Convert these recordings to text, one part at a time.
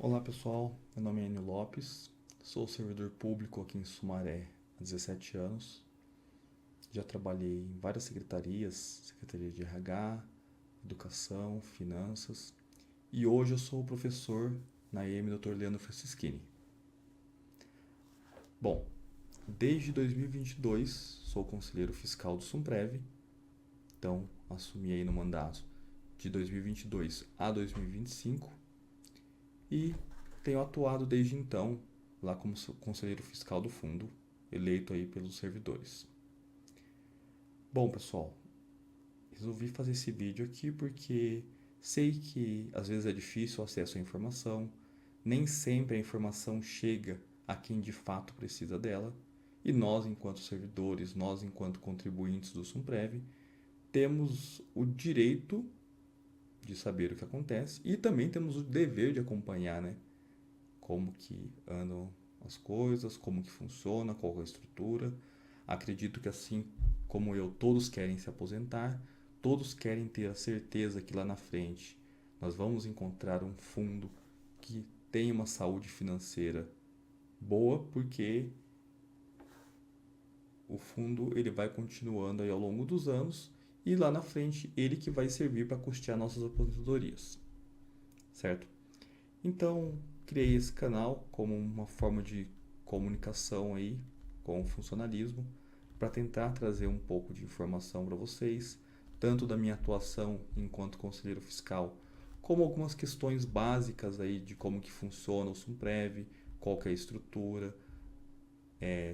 Olá pessoal, meu nome é Enio Lopes, sou servidor público aqui em Sumaré há 17 anos. Já trabalhei em várias secretarias, Secretaria de RH, Educação, Finanças, e hoje eu sou professor na EM Dr. Leandro Francischini. Bom, desde 2022 sou conselheiro fiscal do Sumprev, então assumi aí no mandato de 2022 a 2025 e tenho atuado desde então lá como conselheiro fiscal do fundo, eleito aí pelos servidores. Bom, pessoal, resolvi fazer esse vídeo aqui porque sei que às vezes é difícil o acesso à informação, nem sempre a informação chega a quem de fato precisa dela, e nós, enquanto servidores, nós, enquanto contribuintes do Sumprev, temos o direito de saber o que acontece e também temos o dever de acompanhar, né? Como que andam as coisas, como que funciona, qual é a estrutura. Acredito que assim como eu, todos querem se aposentar, todos querem ter a certeza que lá na frente nós vamos encontrar um fundo que tenha uma saúde financeira boa, porque o fundo ele vai continuando aí ao longo dos anos e lá na frente ele que vai servir para custear nossas aposentadorias, certo? Então, criei esse canal como uma forma de comunicação aí com o funcionalismo para tentar trazer um pouco de informação para vocês, tanto da minha atuação enquanto conselheiro fiscal, como algumas questões básicas aí de como que funciona o Sumprev, qual que é a estrutura,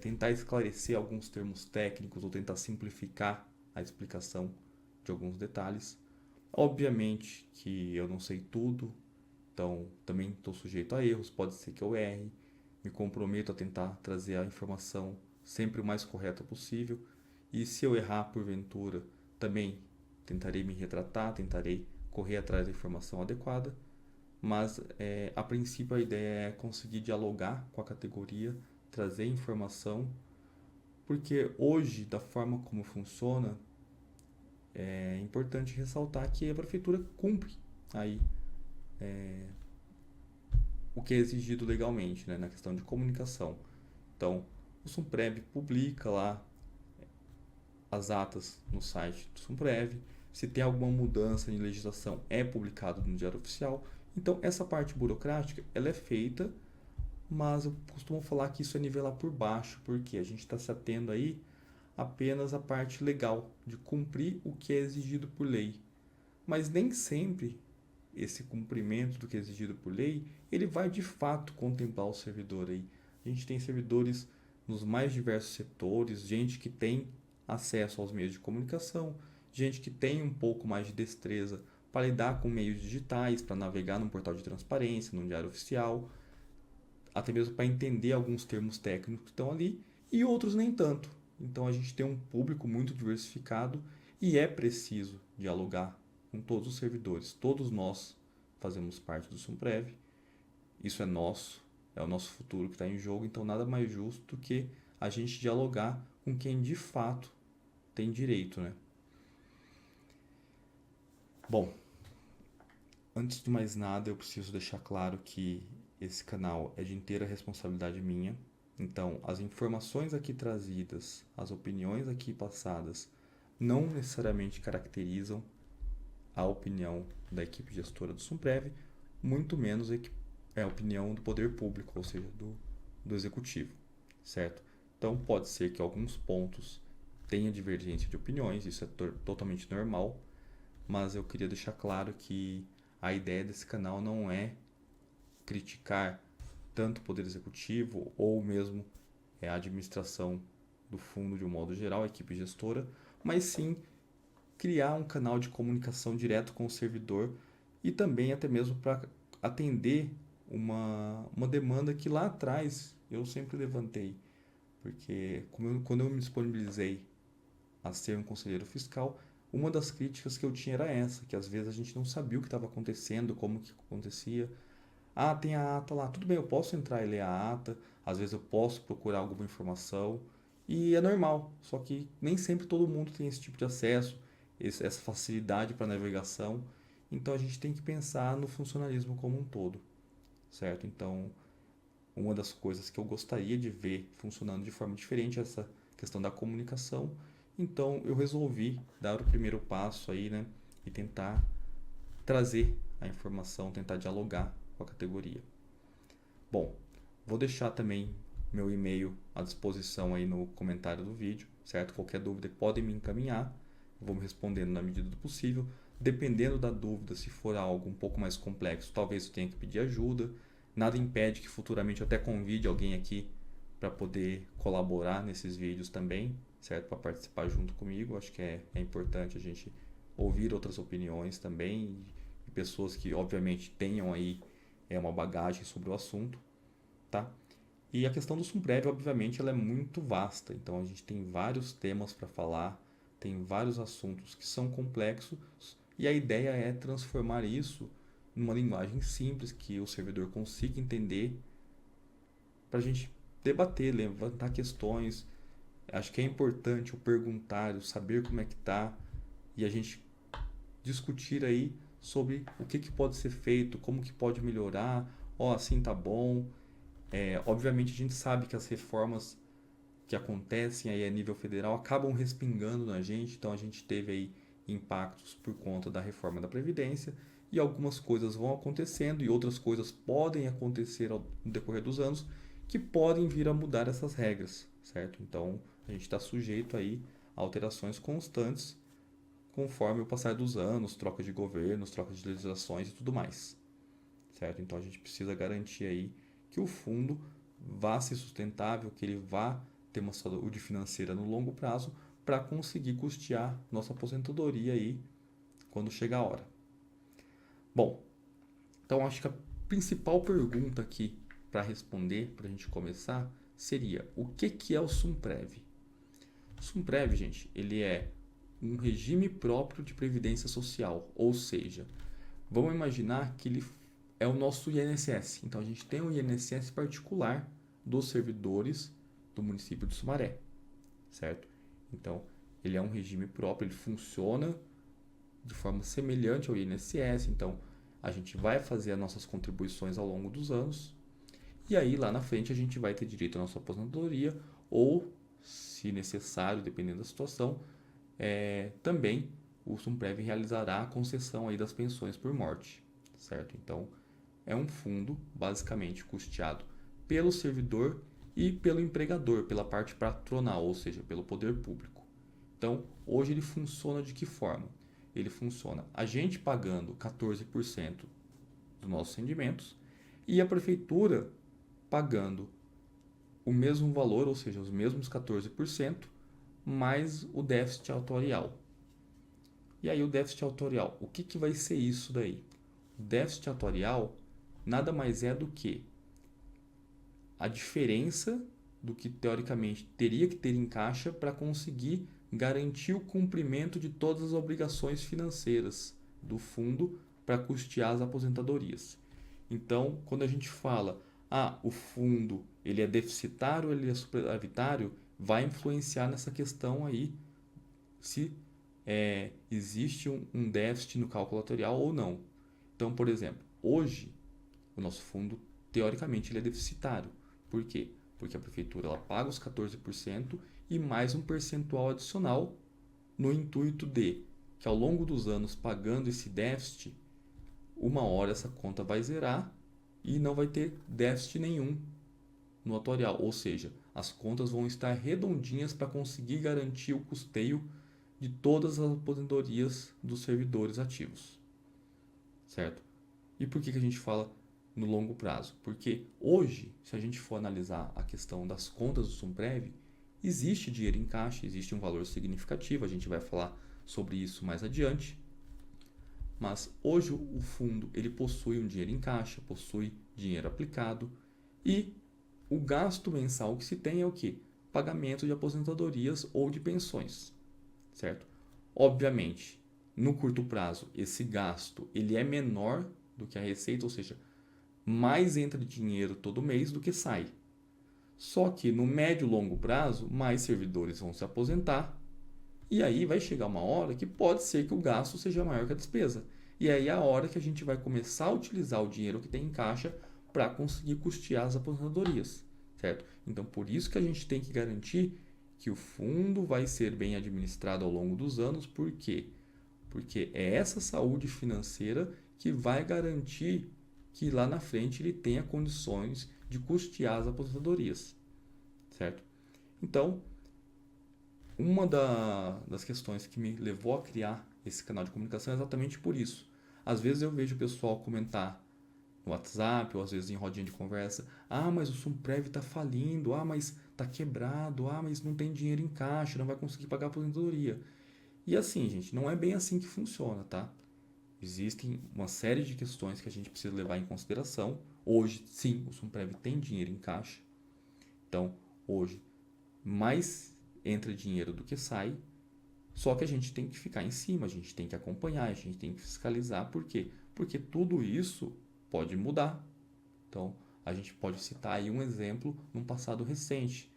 tentar esclarecer alguns termos técnicos ou tentar simplificar a explicação de alguns detalhes. Obviamente que eu não sei tudo, então, também estou sujeito a erros, pode ser que eu erre. Me comprometo a tentar trazer a informação sempre o mais correta possível. E se eu errar porventura, também tentarei me retratar, tentarei correr atrás da informação adequada. Mas, a princípio, a ideia é conseguir dialogar com a categoria, trazer informação, porque hoje, da forma como funciona, é importante ressaltar que a prefeitura cumpre aí o que é exigido legalmente, né, na questão de comunicação. Então, o Sumprev publica lá as atas no site do Sumprev. Se tem alguma mudança em legislação, é publicado no Diário Oficial. Então, essa parte burocrática, ela é feita, mas eu costumo falar que isso é nivelar por baixo, porque a gente está se atendo aí apenas à parte legal, de cumprir o que é exigido por lei. Mas nem sempre esse cumprimento do que é exigido por lei, ele vai de fato contemplar o servidor aí. A gente tem servidores nos mais diversos setores, gente que tem acesso aos meios de comunicação, gente que tem um pouco mais de destreza para lidar com meios digitais, para navegar num portal de transparência, num diário oficial, até mesmo para entender alguns termos técnicos que estão ali, e outros nem tanto. Então a gente tem um público muito diversificado e é preciso dialogar com todos os servidores. Todos nós fazemos parte do Sumprev, isso é nosso, é o nosso futuro que está em jogo, então nada mais justo do que a gente dialogar com quem de fato tem direito, né? Bom, antes de mais nada, eu preciso deixar claro que esse canal é de inteira responsabilidade minha. Então, as informações aqui trazidas, as opiniões aqui passadas, não necessariamente caracterizam a opinião da equipe gestora do Sumprev, muito menos a opinião do poder público, ou seja, do executivo, certo? Então, pode ser que alguns pontos tenha divergência de opiniões, isso é totalmente normal, mas eu queria deixar claro que a ideia desse canal não é criticar tanto o poder executivo ou mesmo a administração do fundo de um modo geral, a equipe gestora, mas sim criar um canal de comunicação direto com o servidor e também até mesmo para atender uma demanda que lá atrás eu sempre levantei, porque quando eu me disponibilizei a ser um conselheiro fiscal, uma das críticas que eu tinha era essa, que às vezes a gente não sabia o que estava acontecendo, como que acontecia. Ah, tem a ata lá, tudo bem, eu posso entrar e ler a ata, às vezes eu posso procurar alguma informação, e é normal, só que nem sempre todo mundo tem esse tipo de acesso, essa facilidade para navegação, então a gente tem que pensar no funcionalismo como um todo, certo? Então, uma das coisas que eu gostaria de ver funcionando de forma diferente é essa questão da comunicação. Então, eu resolvi dar o primeiro passo aí, né, e tentar trazer a informação, tentar dialogar com a categoria. Bom, vou deixar também meu e-mail à disposição aí no comentário do vídeo, certo? Qualquer dúvida podem me encaminhar, eu vou me respondendo na medida do possível. Dependendo da dúvida, se for algo um pouco mais complexo, talvez eu tenha que pedir ajuda. Nada impede que futuramente eu até convide alguém aqui para poder colaborar nesses vídeos também, certo? Para participar junto comigo. Acho que é importante a gente ouvir outras opiniões também e pessoas que, obviamente, tenham aí uma bagagem sobre o assunto, tá? E a questão do Sumprev, obviamente, ela é muito vasta. Então, a gente tem vários temas para falar, tem vários assuntos que são complexos e a ideia é transformar isso numa linguagem simples que o servidor consiga entender para a gente debater, levantar questões. Acho que é importante o perguntar, o saber como é que tá e a gente discutir aí sobre o que pode ser feito, como que pode melhorar, assim tá bom. Obviamente a gente sabe que as reformas que acontecem aí a nível federal acabam respingando na gente, então a gente teve aí impactos por conta da reforma da Previdência e algumas coisas vão acontecendo e outras coisas podem acontecer no decorrer dos anos que podem vir a mudar essas regras, certo? Então a gente está sujeito aí a alterações constantes conforme o passar dos anos, troca de governos, troca de legislações e tudo mais, certo? Então a gente precisa garantir aí que o fundo vá ser sustentável, que ele vá ter uma saúde financeira no longo prazo para conseguir custear nossa aposentadoria aí quando chegar a hora. Bom, então acho que a principal pergunta aqui para responder, para a gente começar, seria o que é o Sumprev? O Sumprev, gente, ele é um regime próprio de previdência social, ou seja, vamos imaginar que ele é o nosso INSS. Então a gente tem um INSS particular dos servidores do município de Sumaré, certo? Então ele é um regime próprio, ele funciona de forma semelhante ao INSS. Então a gente vai fazer as nossas contribuições ao longo dos anos e aí lá na frente a gente vai ter direito à nossa aposentadoria ou, se necessário, dependendo da situação, também o Sumprev realizará a concessão aí das pensões por morte, certo? Então é um fundo basicamente custeado pelo servidor e pelo empregador, pela parte patronal, ou seja, pelo poder público. Então, hoje ele funciona de que forma? Ele funciona a gente pagando 14% dos nossos rendimentos e a prefeitura pagando o mesmo valor, ou seja, os mesmos 14%, mais o déficit autorial. E aí o déficit autorial, o que vai ser isso daí? O déficit autorial nada mais é do que a diferença do que teoricamente teria que ter em caixa para conseguir garantir o cumprimento de todas as obrigações financeiras do fundo para custear as aposentadorias. Então, quando a gente fala, o fundo ele é deficitário ou ele é superavitário, vai influenciar nessa questão aí se existe um déficit no cálculo atuarial ou não. Então, por exemplo, hoje o nosso fundo, teoricamente, ele é deficitário. Por quê? Porque a prefeitura ela paga os 14% e mais um percentual adicional no intuito de que ao longo dos anos, pagando esse déficit, uma hora essa conta vai zerar e não vai ter déficit nenhum no atuarial. Ou seja, as contas vão estar redondinhas para conseguir garantir o custeio de todas as aposentadorias dos servidores ativos. Certo? E por que a gente fala no longo prazo? Porque hoje, se a gente for analisar a questão das contas do Sumprev, existe dinheiro em caixa, existe um valor significativo, a gente vai falar sobre isso mais adiante. Mas hoje o fundo ele possui um dinheiro em caixa, possui dinheiro aplicado e o gasto mensal que se tem é o quê? Pagamento de aposentadorias ou de pensões, certo? Obviamente, no curto prazo, esse gasto ele é menor do que a receita, ou seja, mais entra dinheiro todo mês do que sai. Só que no médio e longo prazo, mais servidores vão se aposentar e aí vai chegar uma hora que pode ser que o gasto seja maior que a despesa. E aí é a hora que a gente vai começar a utilizar o dinheiro que tem em caixa para conseguir custear as aposentadorias, certo? Então, por isso que a gente tem que garantir que o fundo vai ser bem administrado ao longo dos anos. Por quê? Porque é essa saúde financeira que vai garantir que lá na frente ele tenha condições de custear as aposentadorias, certo? Então, uma das questões que me levou a criar esse canal de comunicação é exatamente por isso. Às vezes eu vejo o pessoal comentar no WhatsApp ou às vezes em rodinha de conversa: ah, mas o Sumprev está falindo, ah, mas está quebrado, ah, mas não tem dinheiro em caixa, não vai conseguir pagar a aposentadoria. E assim, gente, não é bem assim que funciona, tá? Existem uma série de questões que a gente precisa levar em consideração. Hoje, sim, o Sumprev tem dinheiro em caixa. Então, hoje, mais entra dinheiro do que sai. Só que a gente tem que ficar em cima, a gente tem que acompanhar, a gente tem que fiscalizar. Por quê? Porque tudo isso pode mudar. Então, a gente pode citar aí um exemplo num passado recente.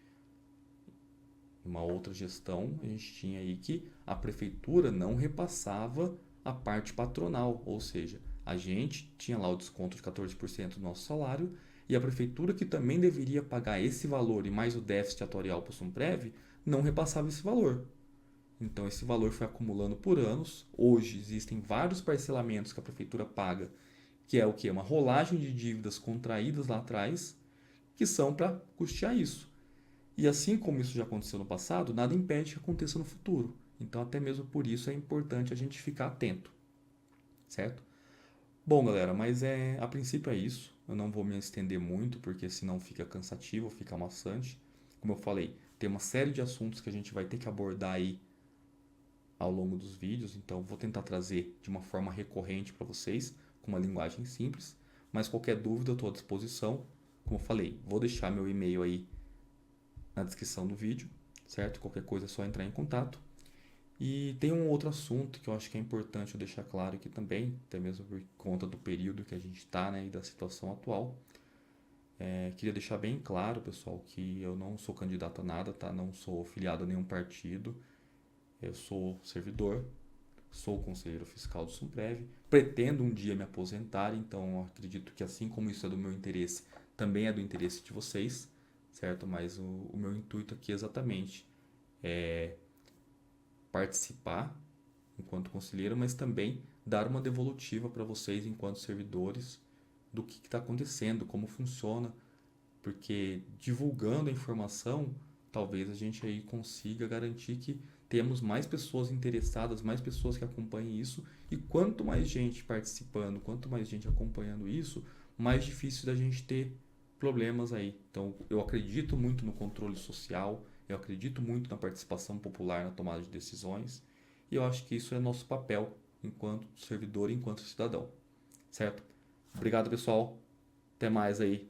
Uma outra gestão, a gente tinha aí que a prefeitura não repassava a parte patronal, ou seja, a gente tinha lá o desconto de 14% do nosso salário e a prefeitura, que também deveria pagar esse valor e mais o déficit atuarial para o Sumprev, não repassava esse valor. Então esse valor foi acumulando por anos. Hoje existem vários parcelamentos que a prefeitura paga, que é o que? Uma rolagem de dívidas contraídas lá atrás, que são para custear isso. E assim como isso já aconteceu no passado, nada impede que aconteça no futuro. Então até mesmo por isso é importante a gente ficar atento, certo? Bom, galera, mas a princípio é isso. Eu não vou me estender muito, porque senão fica cansativo, fica maçante. Como eu falei, tem uma série de assuntos que a gente vai ter que abordar aí ao longo dos vídeos, então vou tentar trazer de uma forma recorrente para vocês, com uma linguagem simples, mas qualquer dúvida eu estou à disposição. Como eu falei, vou deixar meu e-mail aí na descrição do vídeo, certo? Qualquer coisa é só entrar em contato. E tem um outro assunto que eu acho que é importante eu deixar claro aqui também, até mesmo por conta do período que a gente está, né, e da situação atual. Queria deixar bem claro, pessoal, que eu não sou candidato a nada, tá? Não sou filiado a nenhum partido. Eu sou servidor, sou conselheiro fiscal do Sumprev, pretendo um dia me aposentar, então acredito que assim como isso é do meu interesse, também é do interesse de vocês, certo? Mas o meu intuito aqui exatamente é participar enquanto conselheiro, mas também dar uma devolutiva para vocês enquanto servidores do que está acontecendo, como funciona, porque divulgando a informação, talvez a gente aí consiga garantir que temos mais pessoas interessadas, mais pessoas que acompanhem isso, e quanto mais gente participando, quanto mais gente acompanhando isso, mais difícil da gente ter problemas aí. Então, eu acredito muito no controle social, eu acredito muito na participação popular na tomada de decisões, e eu acho que isso é nosso papel enquanto servidor e enquanto cidadão, certo? Obrigado, pessoal. Até mais aí.